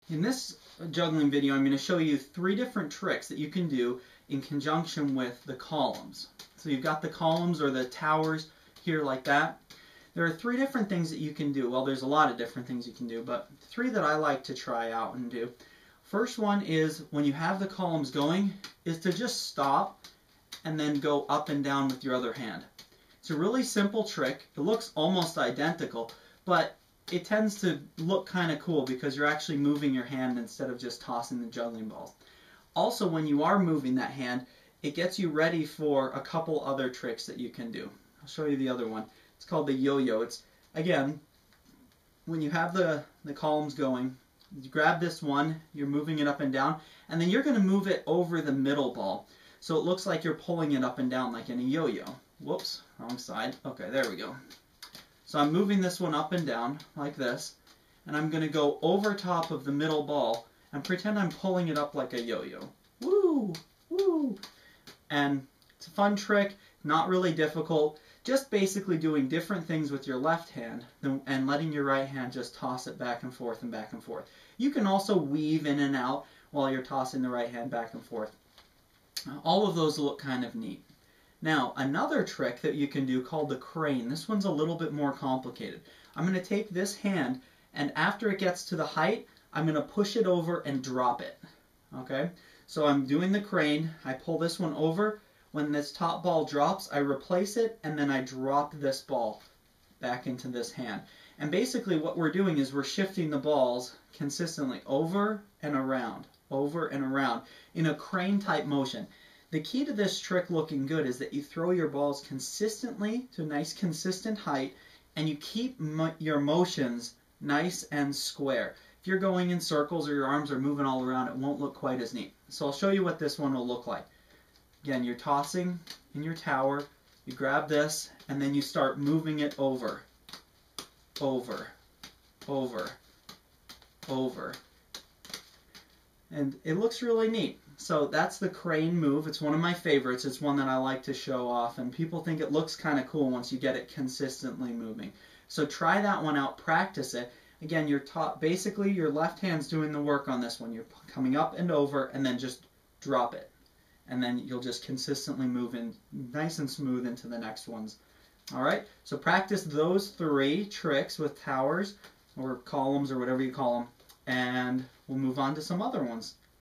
In this juggling video, I'm going to show you 3 different tricks that you can do in conjunction with the columns. So you've got the columns or the towers here like that. There are 3 different things that you can do. Well, there's a lot of different things you can do, but 3 that I like to try out and do. First one is, when you have the columns going, is to just stop and then go up and down with your other hand. It's a really simple trick. It looks almost identical, but it tends to look kind of cool because you're actually moving your hand instead of just tossing the juggling balls. Also, when you are moving that hand, it gets you ready for a couple other tricks that you can do. I'll show you the other one. It's called the yo-yo. It's, again, when you have the columns going, you grab this one, you're moving it up and down, and then you're going to move it over the middle ball. So it looks like you're pulling it up and down like in a yo-yo. Whoops, wrong side. Okay, there we go. So I'm moving this one up and down like this, and I'm going to go over top of the middle ball and pretend I'm pulling it up like a yo-yo. Woo! Woo! And it's a fun trick, not really difficult, just basically doing different things with your left hand and letting your right hand just toss it back and forth and back and forth. You can also weave in and out while you're tossing the right hand back and forth. All of those look kind of neat. Now, another trick that you can do called the crane. This one's a little bit more complicated. I'm going to take this hand, and after it gets to the height, I'm going to push it over and drop it. Okay? So I'm doing the crane. I pull this one over. When this top ball drops, I replace it, and then I drop this ball back into this hand. And basically what we're doing is we're shifting the balls consistently over and around in a crane-type motion. The key to this trick looking good is that you throw your balls consistently to a nice consistent height, and you keep your motions nice and square. If you're going in circles or your arms are moving all around, it won't look quite as neat. So I'll show you what this one will look like. Again, you're tossing in your tower, you grab this, and then you start moving it over, over, over, over. And it looks really neat. So that's the crane move. It's one of my favorites. It's one that I like to show off, and people think it looks kind of cool once you get it consistently moving. So try that one out, practice it. Again, you're basically your left hand's doing the work on this one. You're coming up and over, and then just drop it. And then you'll just consistently move in nice and smooth into the next ones. All right, so practice those 3 tricks with towers or columns or whatever you call them, and we'll move on to some other ones.